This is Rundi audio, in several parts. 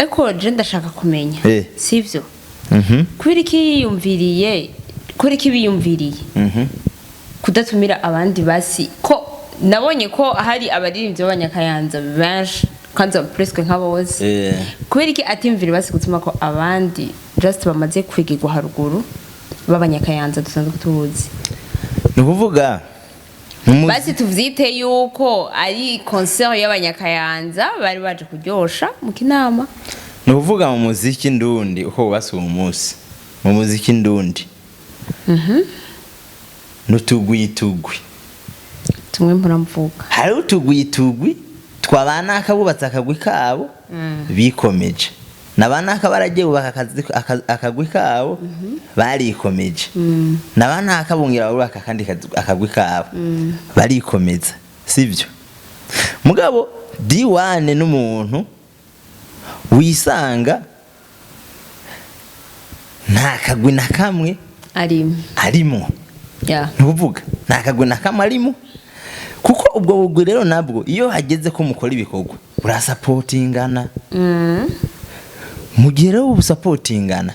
Eko je ndashaka kumenya sivyo kubera iki yiyumviriye kudatumira abandi basi ko nabonye ko hari abaririmbyi b'abanyakayanza benshi kanza presque nk'abose kubera iki atimvira basi gutuma ko abandi just bamaze kwigirwa haruguru b'abanyakayanza dusanzwe tuzi ni kuvuga basi tuvyite yuko ari concert y'abanyakayanza bari baje kuryosha mu kinama ni kuvuga mu muziki ndundi uko basuye umunsi mu muziki ndundi n'utugwitugwi tumwe mvuga hari utugwitugwi twabana akabubatse akagwi kabo bikomeje nabana akabaragiye bubaka akagwi kabo barikomeje nabana akabungira bubaka kandi akagwi kabo barikomeza sivyo mugabo D1 n'umuntu wisanga nta kagwi na kamwe arimo ntuvuga nta kagwi na kamwe arimo kuko ubwo bugwi rero nabwo iyo hageze ko mukora ibikorwa urasapotingana mu gihe rero ubusapotingana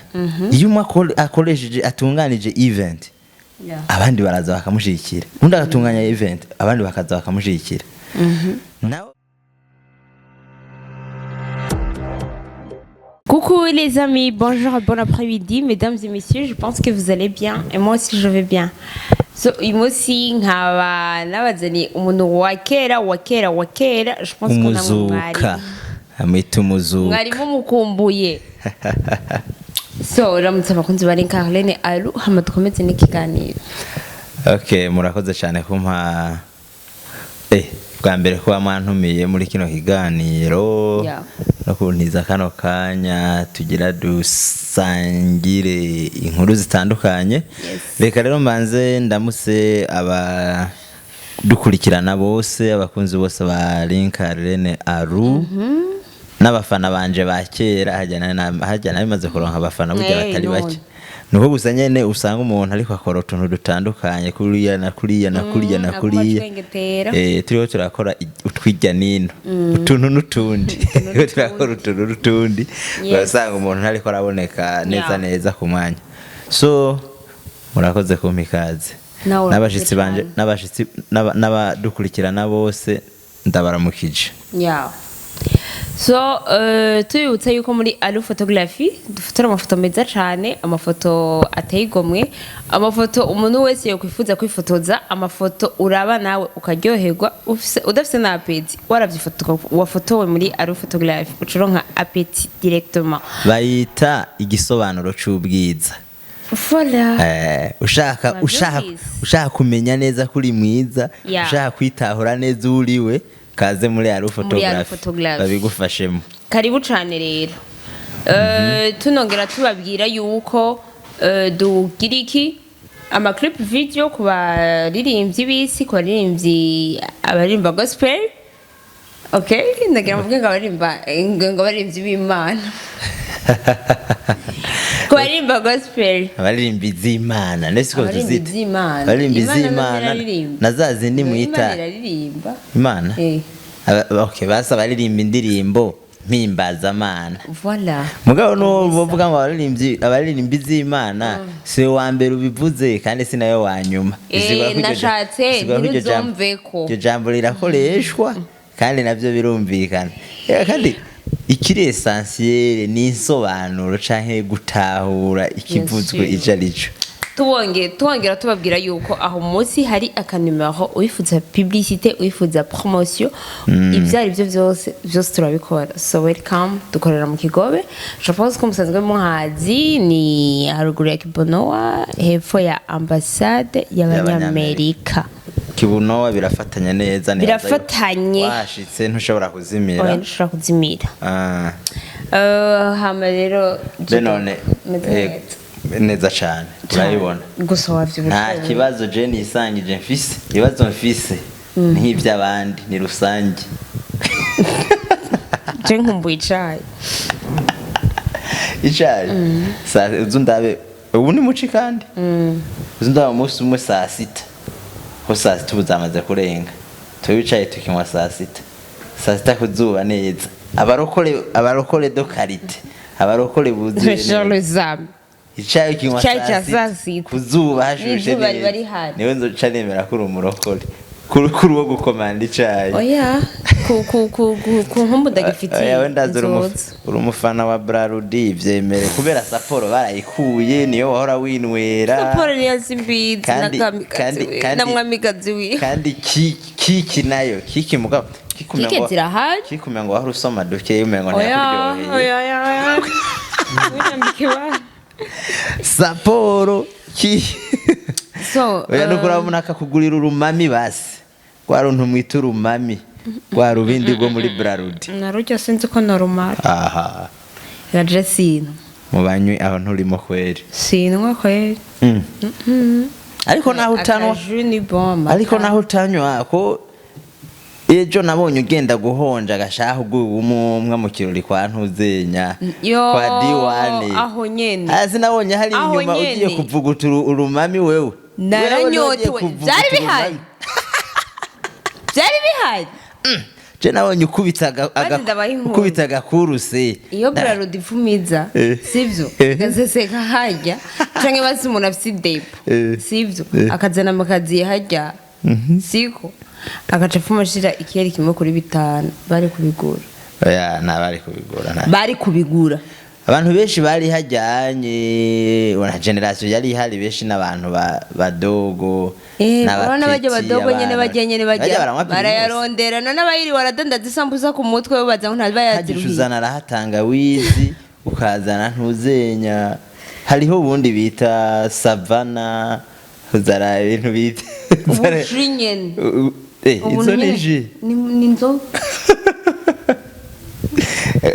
iyo umwe akoresheje atunganije event abandi baraza bakamushikira undi agatunganya event abandi bakaza bakamushikira Coucou les amis, bonjour, bon après-midi, mesdames et messieurs, je pense que vous allez bien et moi aussi je vais bien. So moi aussi nkaba nabazani umuntu wa kera je pense qu'on a umuzuka amita umuzuka mwarimu mukumbuye. So ramutse abakunzi bari Carlene Alu hama dukomeze n'ikiganiro. Okay, murakoze cyane kumpa bwa mbere kuba mwantumiye muri kino kiganiro no kuntiza kano kanya tugira dusangire inkuru zitandukanye. Reka rero mbanze ndamuse aba dukurikirana bose abakunzi bose ba Carlene Alu n'abafana banje ba kera hajyana bimaze kuronka abafana burya batari bake nuko gusa nyene usanga umuntu ariko akora utuntu dutandukanye kuriya turiho turakora utwijya nino utuntu n'utundi turakora utuntu n'utundi usanga umuntu ariko araboneka neza ku mwanya so murakoze kumpikaze n'abashitsi banje n'abadukurikirana bose ndabaramukije. So tuyibutsa yuko muri Alu Photography dufotora amafoto meza cyane, amafoto ateye igomwe, amafoto umuntu wese yakwifuza kwifotoza, amafoto uraba nawe ukaryoherwa udafite na apeti waravyifotoka wafotowe muri Alu Photography ucuronka apeti directement bayita igisobanuro c'ubwiza. Voilà. Ushaka kumenya neza kuri mwiza, ushaka kwitahura neza uriwe kaze muri Alu Photography babigufashemo. Karibu cyane rero. Tunongera tubabwira yuko dugiriki ama clip video ku baririmbyi bisi ku baririmbyi abarimba gospel. Okay, ndagira mvuge ngo abaririmbyi b'Imana. Ku barimba gospel. Abarimbi z'Imana, nese ko tuzita. Abarimbi z'Imana nazazi ndi muita. Imana. Okay, basa baririmba indirimbo mpimbazamana. Voilà. Mugabo no bavuga ngo abarimbi z'Imana se wa mbere ubivuze kandi sinayo wanyuma. Nashatse ntuzumveko. Iryo jambo rirakoreshwa kandi navyo birumvikana. Kandi ikiri essentiel ni insobanuro canke gutahura ikivuzwe ijarico. Tuwongera tubabwira yuko aho munsi hari akanumero uyifuza publicité uyifuza promotion ivyari byo byose turabikora. So welcome dukorera mu Kigobe. Je pense ko musanzwe muhazi ni haruguru ya Kibonoa hepfo ya ambassade y'Abanyamerika. Kibunowa birafatanya neza birafatanye washitse ntushobora kuzimira hama rero none neza cyane turayibona gusa wavyibutse nta kibazo je nisangije mfise ibibazo mfise nk'ivy'abandi ni rusange je nkumbuye icayi uzundabe ubu ni muci kandi uzundabe umunsi umwe saa sita ho saa sita ubuzamaze kurenga tubicaye tukinywa saa sita kuzuba neza abarokole do karite abarokole buzuye icyayi kinywa saa sita kuzuba hashushe niwe nzoca nemera ko uri umurokole kuri wo gukomanda icyayi oya ku nkumbu ndagifitiye wenda uri umufana wa Brarudi vyemere kubera Sapporo barayikuye niyo wahora winwera Sapporo niyo zimbizi na mwamigazi wi kandi kiki nayo kiki mugabo kike zirahari kikumengo wahora usoma duke umengo ntakuryoheye oya Sapporo oya nukurabona akakugurira urumami basi kwa runtu mwita urumami kwa rubindi rwo muri Brarudi narujya sinzi ko norumara aha yaje sino mu banywi aho nturimo kweri sinwa kweri ariko naho utanywa ko ejo nabonye ugenda guhonja agashaha umwe mu kirori kwa ntuzenya kwa D1 aho nyene hasi nabonye hari inyuma ugiye kuvuguta urumami wewe naranyotewe byari bihari je nabonye ukubitaga kuruse iyo Brarudi ifumiza sivyo gazeseka hajya canke basi umuntu afite depo sivyo akazana makazi hajya siko agaca fumashira ikiyeri kimwe kuri 5 bari kubigura oya bari kubigura abantu benshi bari hajyanye wana generation yari ihari benshi n'abantu badogo n'abana bajya badogo nyene bajya barayaronderana n'abayiri waradandaza isambuza ku mutwe babaza ngo ntabayaziruhiye uzana rahatanga wizi ukazana ntuzenya hariho ubundi bita savana uzara ibintu bita ubushinyene izo nije ni nzo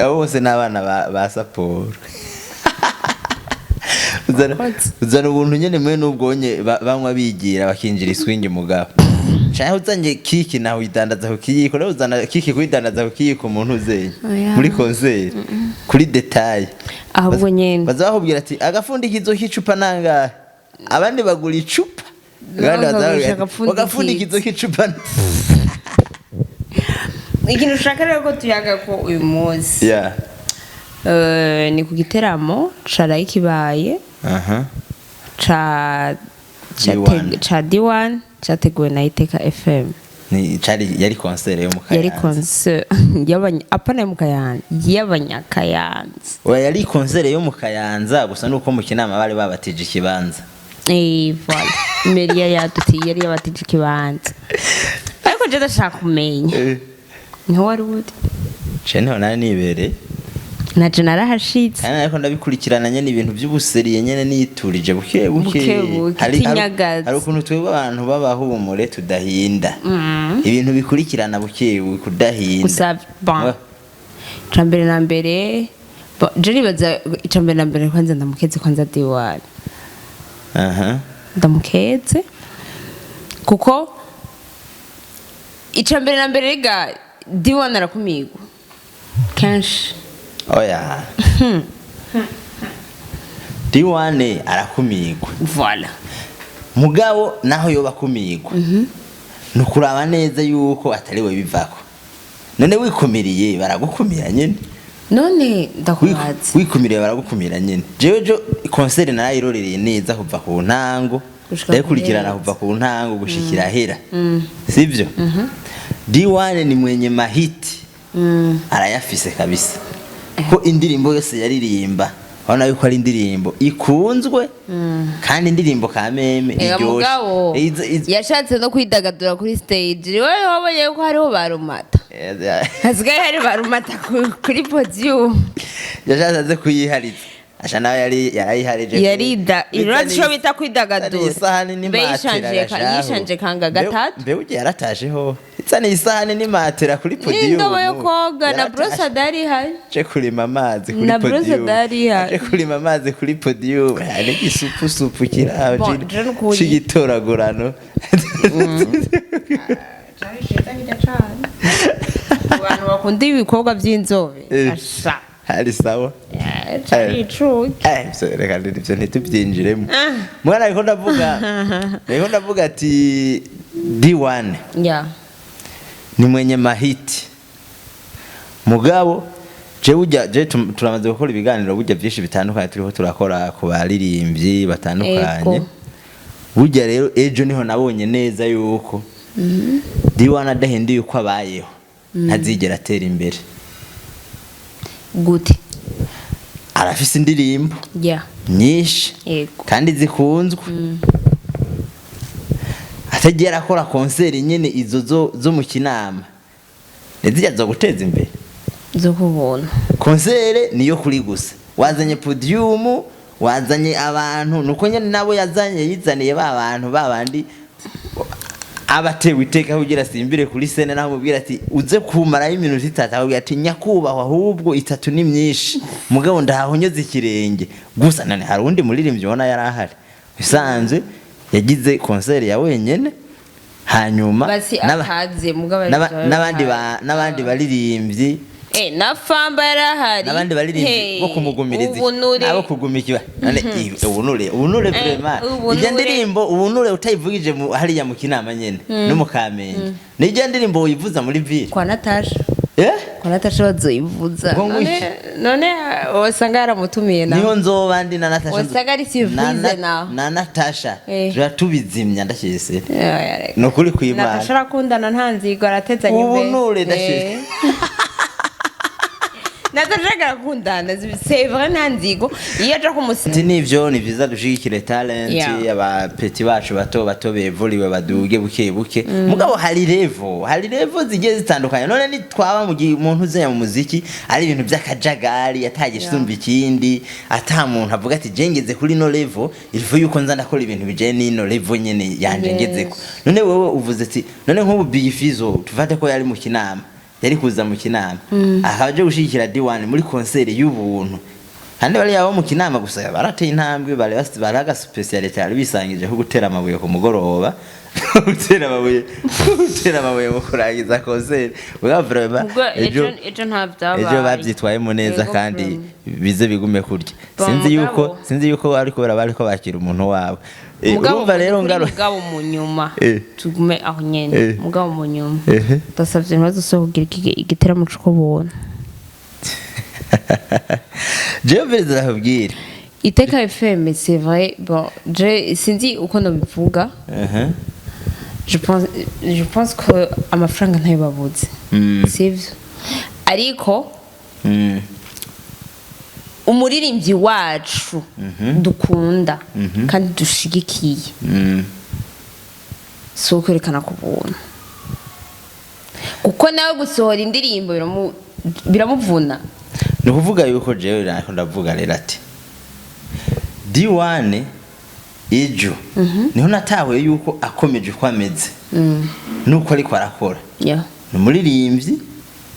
bose n'abana ba Sapporo uzana ubuntu nyene mwe n'ubwonye banywa bigira bakinjira iswingi mugabo cyane uzanye kiki naho idandaza ku kiyiko rero uzana kiki kuyidandaza ku kiyiko umuntu uzeye muri concert kuri detail ahubwo nyene bazabahubwira ati agafundikizo k'icupa nangahe abandi bagura icupa kandi bagafundikizo k'icupa ikintu ushaka rero ko tuyaga ko uyu munsi ni ku giteramo caraye kibaye ca D1 cyateguwe na Iteka FM yari concert yo mu Kayanza yari concert apana yo mu Kayanza y'abanyakayanza yari concert yo mu Kayanza gusa nuko mu kinama bari babatije ikibanza voilà Meria yadutiye yari yabatije ikibanza ariko je ndashaka kumenya niho wari uri niho nari nibereye naje narahashitse kandi ariko ndabikurikirana nyene ibintu by'ubuseriye nyene niturije buke hari ukuntu twebwe abantu babahumure tudahinda ibintu bikurikirana buke kudahinda icambere na mbere je nibaza icambere na mbere kwanza ndamukeze kwanza D1 ndamukeze kuko icambere na mbere ga D1 arakumigwa kenshi oya D1 arakumigwa voilà mugabo naho yoba kumigwa nukuraba neza yuko atari we bivako none wikumiriye baragukumira nyene none ndakubaza wikumiriye baragukumira nyene jewe concert narayirorereye neza kuva ku ntango ndakurikirana kuva ku ntango gushikira hera sivyo D1 ni mwenye mahiti arayafise kabisa ko indirimbo yose yaririmba abona yuko ari indirimbo ikunzwe kandi indirimbo kameme iryoshe yashatse no kwidagadura kuri stage wewe wabonye ko hariho barumata hasigaye hari barumata kuri podium yashatse kuyihariza asha nawe yarayiharije yarida iracho bita kwidagadura yishanje kanga gatatu mbe ugiye yaratajeho itsane isahane ni matera kuri podium n'indobo yo koga na brosa dari hari je kurima amazi kuri podium na brosa dari hari je kurima amazi kuri podium hari gisupu kiraho cigitoragurano abantu bakunda ibikorwa by'inzobe asha hari sawa reka ibyo ntitubyinjiremo mwana ariko ndavuga ati D1 ni mwenye mahiti mugabo je turamaze gukora ibiganiro burya byinshi bitandukanye turiho turakora ku baririmbyi batandukanye burya rero ejo niho nabonye neza yuko D1 adahinduye uko abayeho ntazigera atera imbere gute arafise indirimbo nyinshi kandi zikunzwe atagera akora konseri nyene izo zo mu Kinama nezijya zo guteza imbere zo kubona konsere niyo kuri gusa wazanye podium wazanye abantu nuko nyene nabo yizaniye bantu babandi abatewe iteka kugira simbire kuri sene naho mubwira ati uze kumara iminota 3 ahubwo ati nyakubahwa ahubwo 3 ni myinshi mugabo ndahonyoza ikirenge gusa nane hari undi muririmbyi ubona yarahari bisanzwe yagize konsere ya wenyene hanyuma n'abandi baririmbyi na Famba yarahari n'abandi baririmbyi bo kumugumiriza abo kugumikira none ubunure vraiment ije ndirimbo ubunure utayivugije hariya mu Kinama nyene no mu Kamenge nije ndirimbo uyivuza muri ville kwa Natasha kwa Natasha bazoyivuza none wasanga yaramutumiye na niho nzoba ndi na Natasha wasanga ari sivuze na Natasha turatubizimya ndashese no kuri kwimana Natasha rakundana ntanzigo aratezanye imbe ubunure ndashese Natasha kundana c'est vrai ntanzigo iyo aje kumusita nivyo ni vyiza dushigikire talent abapeti bacu bato bevoliwe baduge buke mugabo hari level zigiye zitandukanye none ni twaba mu muntu uzenya mu muziki ari ibintu by'akajagari atagisumba ikindi ata muntu avuga ati jengeze kuri no level irifu yuko nza ndakora ibintu bije nino level nyene yanje ngezeko none wewe uvuze ati none nk'ubu Big Fizzo tuvate ko yari mu Kinama yari kuza mu Kinama akaje gushikira D1 muri konseri y'ubuntu kandi bari yabo mu Kinama gusa barateye intambwe baraga speciality ari bisangije ko gutera amabuye ku mugoroba gutera amabuye mu kurangiza konseri bwa vraiment ejo babyitwayemo neza kandi bize bigume kurya sinzi yuko ariko bariko bakira umuntu wabo urumva rero mugabo mu nyuma tugume aho nyene mugabo mu nyuma dasavye nbazo so kugira igitera mu cukobona je vezera kubwira Iteka FM c'est vrai bon je sinzi uko no bivuga je pense que amafaranga ntayo babuze sivyo ariko umuririmbyi wacu dukunda kandi dushigikiye so kwerekana kubona kuko nawe gusohora indirimbo biramuvuna no kuvuga yuko jewe nako ndavuga rero ati D1 ejo niho natahuye yuko akomeje kwameze nuko ariko arakora n'umuririmbyi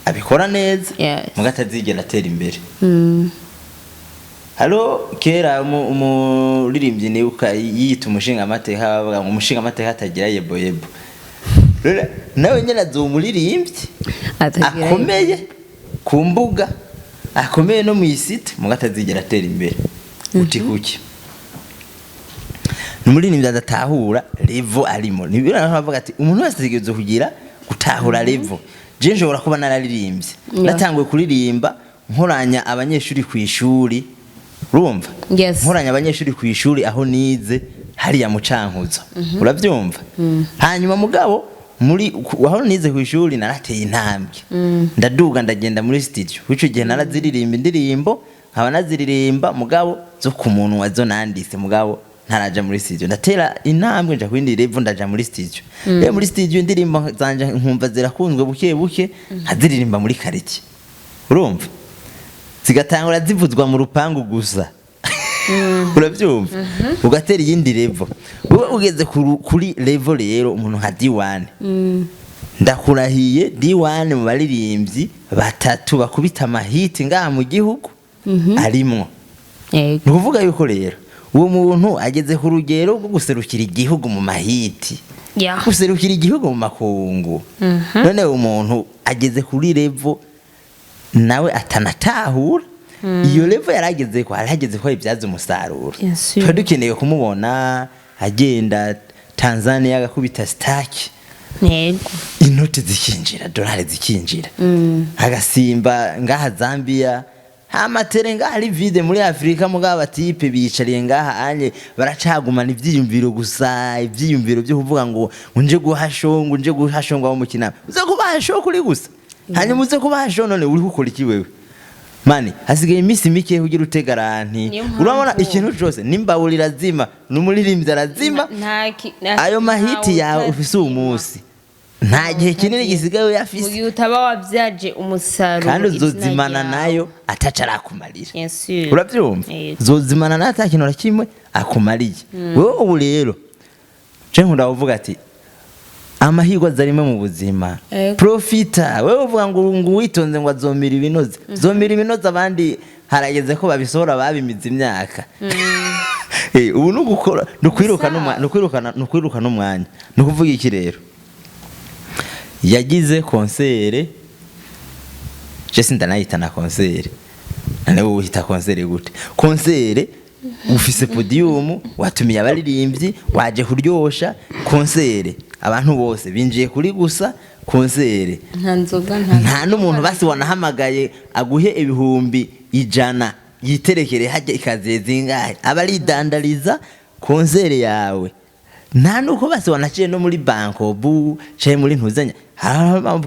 abikora neza mugatazigera atera imbere halo kera umuririmbyi ni yita umushinga amateka bavuga ngo umushinga amateka atagira yebo nawe nyene azo umuririmbyi akomeye ku mbuga akomeye no mu isite mugatazigera atera imbere uti kuki n'umuririmbyi adatahura level arimo nibira bavuga ati umuntu wese ategerezwa kugira gutahura level je nshobora kuba nararirimbye natanguye kuririmba nkoranya abanyeshuri ku ishuri urumva nkoranya abanyeshuri ku ishuri aho nize hariya mu Cankuzo uravyumva hanyuma mugabo muri aho nize ku ishuri narateye intambwe ndaduga ndagenda muri studio wico gihe naraziririmba indirimbo nkaba naziririmba mugabo zo ku muntu wazo nandise mugabo ntaraja muri studio ndatera intambwe nja kwindi level ndaja muri studio muri studio indirimbo zanje nkumva zirakunzwe buke nkaziririmba muri kariki urumva zigatangura zivuzwa mu rupangu gusa uravyumva ugatera yindi level wowe ugeze kuri level rero umuntu nka D1 ndakurahiye D1 mu baririmbyi batatu bakubita amahiti ngaha mu gihugu arimwo nukuvuga yuko rero uwo muntu ageze ku rugero rwo guserukira igihugu mu mahiti guserukira igihugu mu makungu none umuntu ageze kuri level nawe atanatahura iyo level yarageze ko arageze ko ibyaza umusaruro twa dukeneye kumubona agenda Tanzania agakubita staki yego inoti zikinjira dolari zikinjira agasimba ngaha Zambia amatere ngaha ari vide muri Afrika mugabo batipe bicariye ngaha anye baracagumana ivyiyumviro gusa ivyiyumviro byo kuvuga ngo unje guhashonga abo mukina uze kubahasho kuri gusa hanyuma uze kubahasho none uri gukora iki wewe mani hasigaye imisi mike kugira utegaranti urabona ikintu cyose nimbawuri razima numuririmbyi razima ayo mahiti yawe ufise umunsi nta gihe kinini gisigaye yafise mugihe utaba wavyaje umusaruro kandi uzozimana nayo ataca arakumarira uravyumva uzozimana nayo atakintu na kimwe akumariye wewe ubu rero je nkunda kuvuga ati amahirwe azarimo mu buzima profita wewe uvuga ngo witonze ngo azomira ibinoze zomira ibinoze abandi harageze ko babisohora babimiza imyaka ubu nugukora nukwirukana umwanya nukuvuga iki rero yagize konsere je sindanayita na konsere nane wowe uhita konsere gute konsere ufise podium watumiye abaririmbyi waje kuryosha konsere abantu bose binjiye kuri gusa konsere nta n'umuntu basi wanahamagaye aguhe ibihumbi 100 yiterekere hajya ikazeze ingahe abaridandaliza konsere yawe nta nuko basi wanaciye no muri banko bu cyaye muri ntuzenya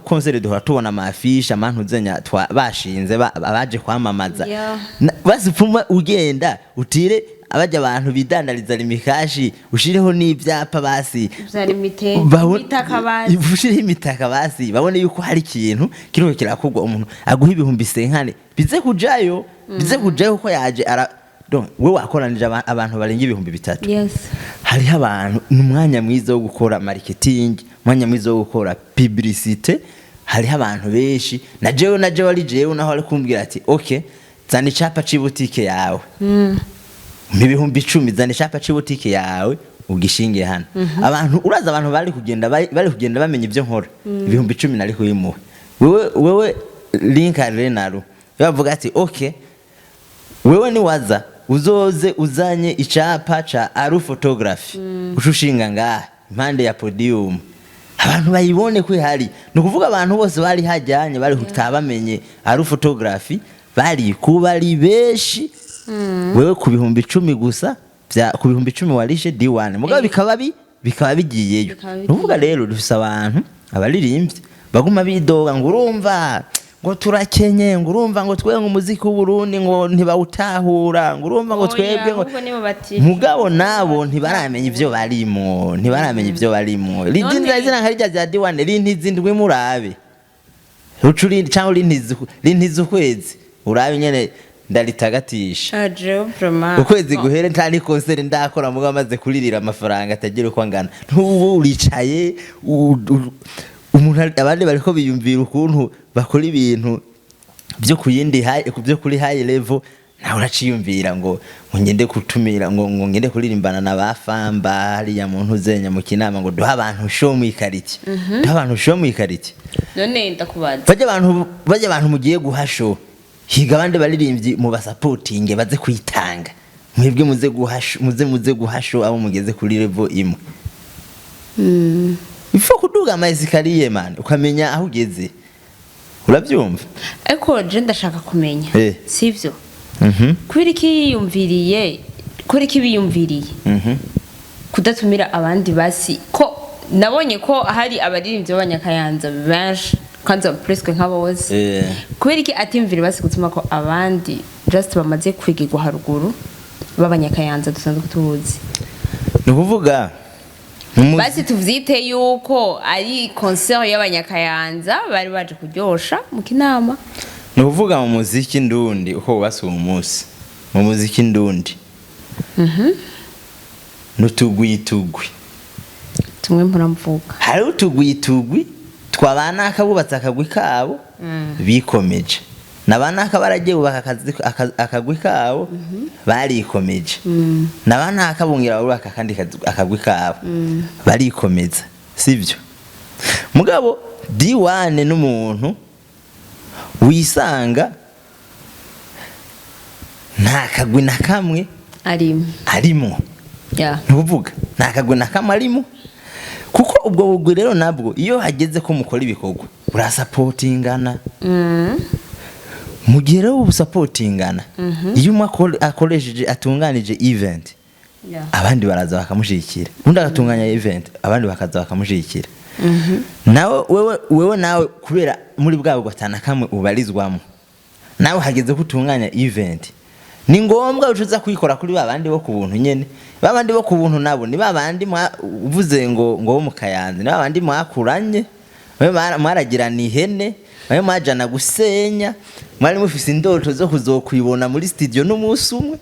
konsere duhora tubona amafisha amantuzenya bashinze abaje kwamamaza basi pfuma ugenda utire abajya abantu bidandaliza limikashi ushireho n'ibyapa basi ushireho imitaka basi babone yuko hari ikintu kiriko kirakugwa umuntu aguha ibihumbi 50 bize kujayo ko yaje we wakoranije abantu barenga ibihumbi 3 hari abantu n'umwanya mwiza wo gukora marketing umwanya mwiza wo gukora publicité hari abantu benshi na jewe ari jewe naho ari kumbwira ati okay zana icapa c'ibutike yawe ibihumbi 10 zana icapa c'ibutike yawe ugishinge hano abantu uraza abantu bari kugenda bamenye ibyo nkora ibihumbi 10 nari kuyimuha wewe link arenaro bavuga ati okay wewe ni waza uzoze uzanye icapa ca Aru photography ushushinga ngaha impande ya podium abantu bayibone ko hari no kuvuga abantu bose bari hajyanye bari kutabamenye Aru photography bari kubari beshi wewe ku bihumbi 10 gusa ku bihumbi 10 warishe D1 mugabo bikaba bigiyeyo nuvuga rero dufise abantu abaririmbyi baguma bidoga ngo urumva ngo turakenye ngo urumva ngo twenge umuziki w'Uburundi ngo ntibawutahura ngo urumva ngo twebwe ngo mugabo nabo ntibaramenya ivyo barimo lidinda izina nkarija za D1 rintizindwe murabe ucurindi cyangwa rintizi ukwezi urabe nyene ndalitagatisha ukwezi guhere ntani konsere ndakora mugabo amaze kuririra amafaranga atagira uko angana ntubu uricaye umuntu abandi bariko biyumvira ukuntu bakora ibintu byo kuri high level nawe uraciyumvira ngo ngende kutumira ngo ngende kuririmbana na bafamba hariya muntu zenya mu kinama ngo duha abantu show mu ikariti none ndakubaza bajya abantu mugiye guhasho higa abandi baririmbyi mu basupporting baze kwitanga mwebwe muze guhasho abo mugeze kuri level imwe ifo kuduga amayisikariye man ukamenya aho ugeze urabyumva ariko je ndashaka kumenya sivyo kubera biyumviriye kudatumira abandi basi ko nabonye ko hari abaririmbyi b'abanyakayanza benshi kandi presque nk'abo bose kubera iki atimvira basi gutuma ko abandi just bamaze kwigirwa haruguru b'abanyakayanza dusanzwe tuzi no kuvuga basi tuvyite yuko ari concert y'abanyakayanza bari baje kuryosha mu kinama no kuvuga mu muziki ndundi uko basi umunsi mu muziki ndundi n'utugwi tumwe mvuga hari utugwi twabana akabubatsa akagwi kabo bikomeje nabana akabaragiye ubaka akagwi kabo barikomeje nabana akabungira ubaka kandi akagwi kabo barikomeza sivyo mugabo D1 n'umuntu wisanga nta kagwi na kamwe arimo nuvuga nta kagwi na kamwe arimo kuko ubwo bugwi rero nabwo iyo hageze ko mukora ibikorwa urasapotingana mu gihe rero ubusapotingana iyo umwe akoresheje atunganije event abandi baraza bakamushikira undi agatunganya event abandi bakaza bakamushikira nawe wewe nawe kubera muri bwabo gatana kamwe ubarizwamo nawe hageze kutunganya event ni ngombwa ucuza kwikora kuri babandi bo kubuntu nyene babandi bo kubuntu nabo ni babandi uvuze ngo mu Kayanza ni babandi mwakuranye mwaragirana ihene bayo majana gusenya mwari mufise indoto zo kuzokwibona muri studio n'umunsi umwe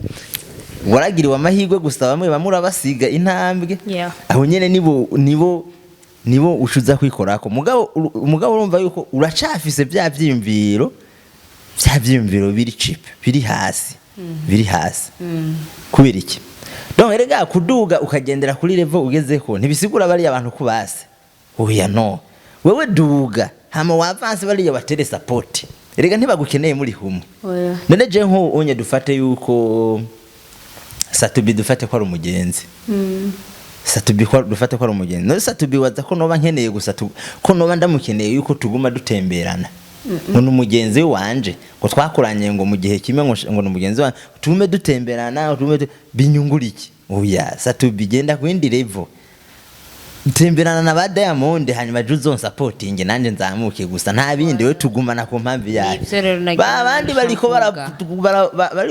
waragiriwe amahirwe gusa bamwe bamurabasiga intambwe aho nyene nibo ushuza kwikorako mugabo urumva yuko uracafise bya byimviro biri chip biri hasi kubera iki donc erega kuduga ukagendera kuri level ugezeko ntibisigura bari abantu kubase oya no wewe duga hama wavanse bari batere support erega ntibagukeneye muri humwe none je nko onye dufate yuko Satubi dufate ko ari umugenzi Satubi ko dufate ko ari umugenzi no Satubi waza ko noba nkeneye gusa ko noba ndamukeneye yuko tuguma dutemberana ngo n'umugenzi wanje ngo twakuranye ngo mu gihe kimwe ngo n'umugenzi wa tume dutemberana tume binyunguriki oya Satubi genda kwindi level temberana na ba Diamond hanyuma juzo supporting nanje nzamuke gusa nta bindi we tugumana ku mpamvi yaje babandi bariko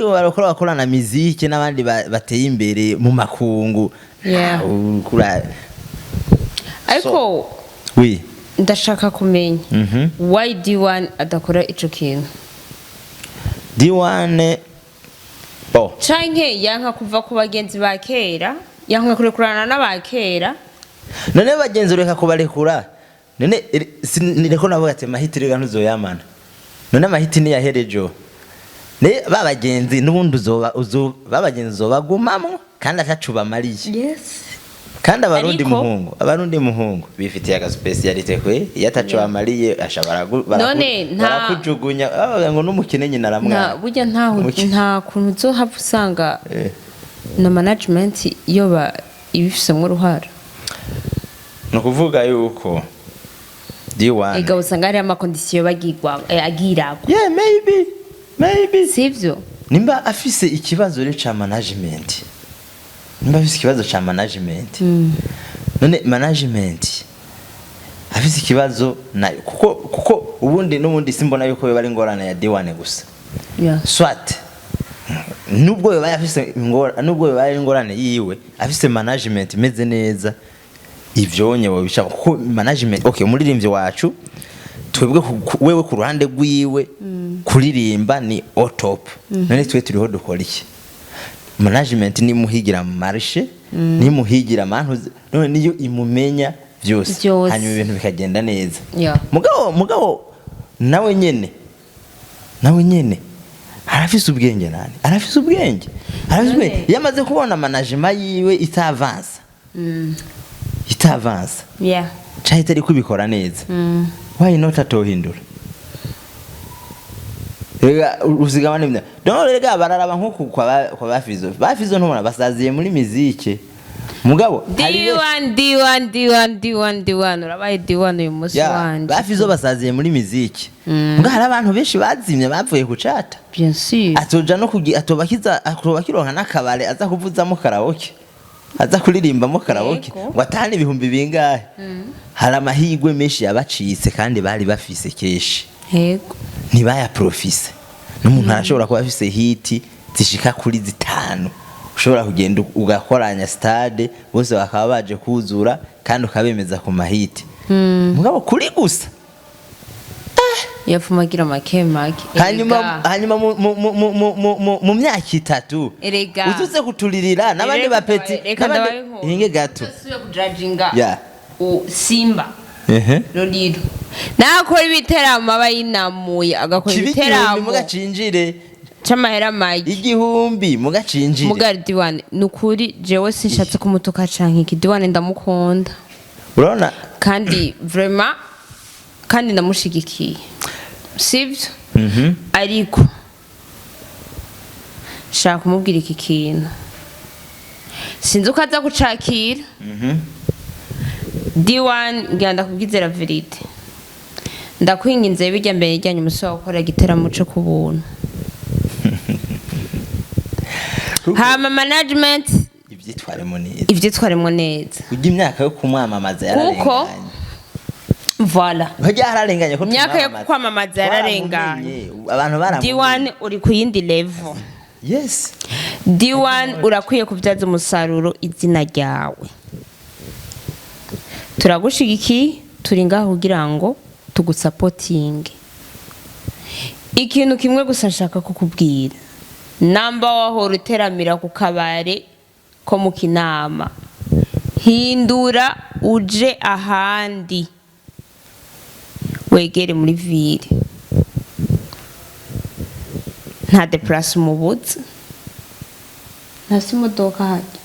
barakorana muziki n'abandi bateye imbere mu makungu ariko oui ndashaka kumenya why D1 adakora ico kintu D1 canke yanka kuva ku bagenzi ba kera yanka kurekurana n'abakera none bagenzi reka kubarekura none nireko nabo gatema hitirega ntuzoyamana none amahiti ni yaherejo ne babagenzi nubundi babagenzi zobagumamwe kandi atacuba mariye kandi abarundi muhungu bifitiye aga speciality kwe yatacuba mariye ashabara barakujugunya ngo numukine nyina aramwa burya nta kuntu zo hapfa usanga na management iyo ibifisemo uruhara no kuvuga yuko D1 ega usanga ari amakondisiyo bagirwa agira yeah maybe sivyo nimba afise ikibazo rero cha management none management afise ikibazo nayo kuko ubundi simbona yuko bari ngorana ya D1 gusa swat nubwo yoba afise ingorane yiwe afise management imeze neza ivyonye wabisha kuko management okay umuririmbyi wacu twebwe wewe ku ruhande rwiwe kuririmba ni top none twe turiho dukora iki management ni muhigira marche ni muhigira mantu none niyo imumenya byose hanyuma ibintu bikagenda neza mugabo nawe nyene arafise ubwenge yamaze kubona management yiwe itavansa chahita ari kubikora neza why not atohindura rega uzigabane bina don't rega bararaba nko kwa bafizo ntubona basaziye muri muzike mugabo D1 urabaye D1 uyu musi wanje bafizo basaziye muri muzike mugabo hari abantu benshi bazimye bavuye kucata bien sûr atoja no atobakironka nakabare aza kuvuzamo karaoke aza kuririmbamo karaoke ngo atane ibihumbi bingahe hari amahigwe menshi yabacitse kandi bari bafise keshi yego ntibaya profise n'umuntu arashobora kuba afise hiti zishika kuri 5 ushobora kugenda ugakoranya stade bose bakaba baje kuzura kandi ukabemeza ku mahiti mugabo kuri gusa yafumagira makemake hanyuma mu myaka 3 utuze kuturirira nabandi bapeti inge gato suye kujudginga Simba Loliro nakora ibiteramo abayinamuye agakora ibiteramo mugacinjire camahera magi igihumbi mugacinjire mugari D1 nukuri jewe sinshatse kumutuka canke D1 ndamukunda urabona kandi vraiment kandi ndamushigikiye sivyo ariko shaka kumubwira iki kintu sinzi uko aza gucakira D1 ngenda kubwizera verite ndakwinginze bijya mbere ijyanye umusoro gukora igiteramo cyo ku buntu hama management ibyitwaremo neza ujya imyaka yo kumwamamaza yararenganye voilà bajya hararenganye ko imyaka yo kwamamaza yararenganye abantu baramumenye D1 uri ku yindi level yes D1 urakwiye kubyaza umusaruro izina ryawe turagushigikiye turi ngaho kugira ngo tugusapotinge ikintu kimwe gusa nshaka kukubwira namba wahora uteramira ku kabare ko mu Kinama hindura uje ahandi wegere muri ville nta deplace umubuzi nasi modoka hadi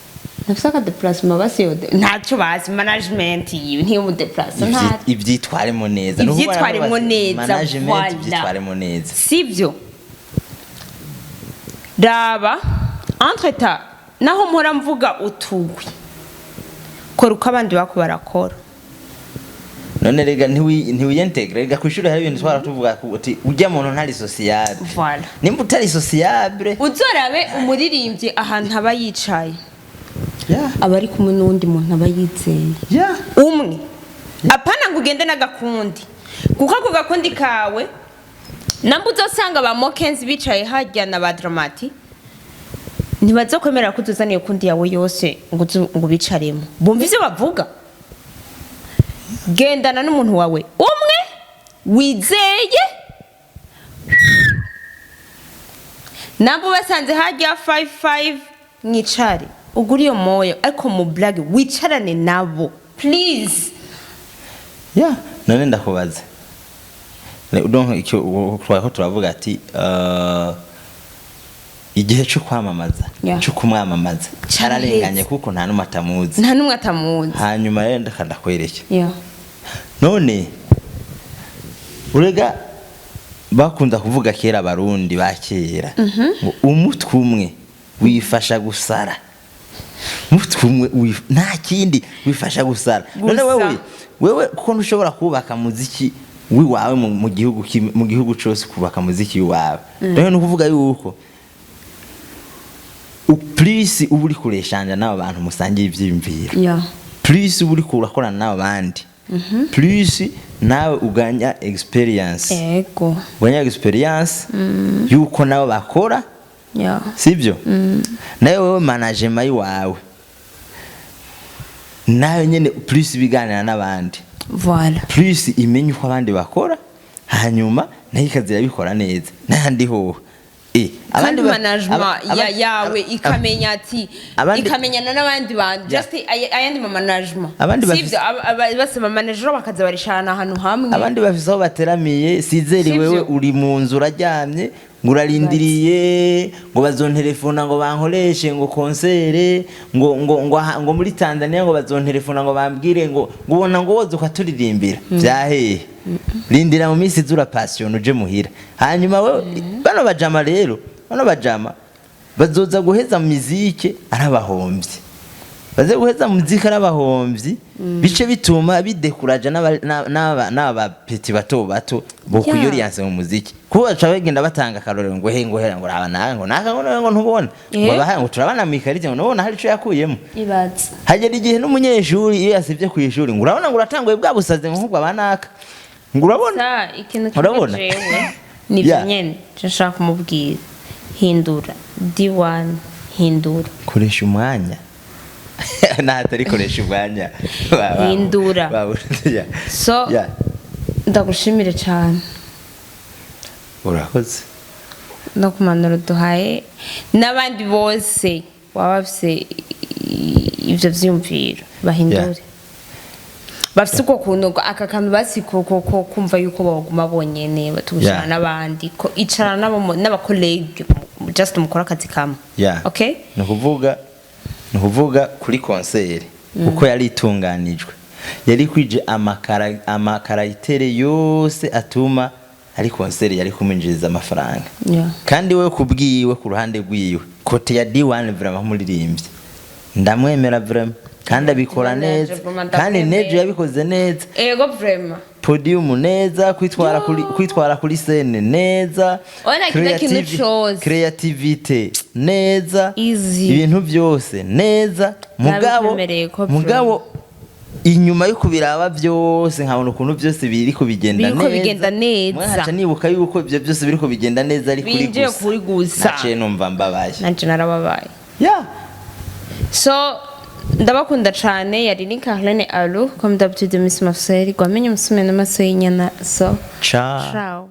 nafisa ka deplace mabasi yode ntacyo bazi management yiwe ntiyo mu deplace nta ibyitwaremo neza ibyitwaremo neza management ibyitwaremo neza sivyo raba entreta naho mpora mvuga utugwi kora uko abandi bako barakora none rega ntiwiyentegre rega kwishura hari ibintu twara tuvuga uti ujya muntu ntari sociable voilà nimba utari sociable uzorabe umuririmbyi ahantu aba yicaye abari kumwe n'undi muntu aba yizeye umwe apana ngo ugende n'agakundi kuko ako gakundi kawe namba uzosanga ba Mokenzi bicaye hajya na ba Dramati ntibazokwemera ko uzaniye kundi yawe yose ngo bicaremo bumva ivyo bavuga gendana n'umuntu wawe umwe wizeye nabo basanze hajya 55 mwicare uguriyo moyo ariko mu blague wicarane nabo please none ndakubaza donc icyo twako turavuga ati igihe cyo kwamamaza cyo kumwamamaza cararenganye kuko nta numwe atamuzi hanyuma rero ndakwereke none urega bakunda kuvuga kera abarundi bakera ngo umutwe umwe wifasha gusara umutwe umwe nta kindi wifasha gusara none wewe kuko ntushobora kubaka muziki wiwawe mu gihugu cyose kubaka muziki wiwawe rero no kuvuga yuko plus ubu uri kureshanja n'abo bantu musangiye ivyimvira plus ubu uri kurakorana n'abo bandi plus nawe uganya experience uganya experience yuko nabo bakora sivyo nawe wewe management yiwawe nawe nyene plus biganira n'abandi voilà plus imenye uko abandi bakora hanyuma nayo ikazira bikora neza nandi ho abandi management yawe ikamenya ati ikamenyana n'abandi bantu just ayandi management sivyo basema manager bakaza barishana ahantu hamwe abandi bafise aho bateramiye sizeri wewe uri mu nzu uraryamye ngurarindiriye ngo bazontelefona ngo bankoreshe ngo konsere ngo muri Tanzania ngo bazontelefona ngo bambwire ngo ubona ngo woze ukaturirimbira byahe rindira mu minsi zura passion uje muhira hanyuma we bano bajama rero bazoza guheza muzike arabahombye baze guheza muzike arabahombye bice bituma bidekuraje n'aba petit bato bo kuyoriyanse mu muziki kuba baca bagenda batanga karorero ngo he ngo hera ngo raba ngo naka ngo ntubona babaha ngo turabana mikarije ngo nubona hari ico yakuyemo ibaza hagera igihe n'umunyeshuri iyo yasivye ku ishuri ngo urabona ngo uratanguye bwa busaze nk'ubwo abanaka ngo urabona ikintu kijewe nibyo nyene nshaka kumubwira hindura D1 hindura koresha umwanya natari koresha umwanya hindura so ndagushimire cyane urakoze no kumanura duhaye n'abandi bose waba bafise ivyo vyumviro bahindure bafise uko kuntu aka kantu basi ko kumva yuko baguma bonyene batugushana n'abandi ko icara n'abakolege just mukora akazi kamwe okay nukuvuga kuri concert uko yari itunganijwe yari kwije amakarayitere yose atuma ari concert yari kuminjiriza amafaranga kandi we kubwiwe ku ruhande rwiwe kote ya D1 vraiment muririmbye ndamwemera vraiment kandi abikora neza kandi Nejo yabikoze neza ego vraiment podium neza kwitwara kuri scene neza creativity neza ibintu byose neza mugabo inyuma yo kubiraba byose nkabona ukuntu byose biriko bigenda neza mwahaca nibuka yuko ibyo byose biriko bigenda neza ari kuri gusa naciye numva mbabaye nanje narababaye so ndabakunda cyane yari ni Carlene Alu comme d'habitude Miss Marcel gwamenye umusumene amaso y'inyana so ciao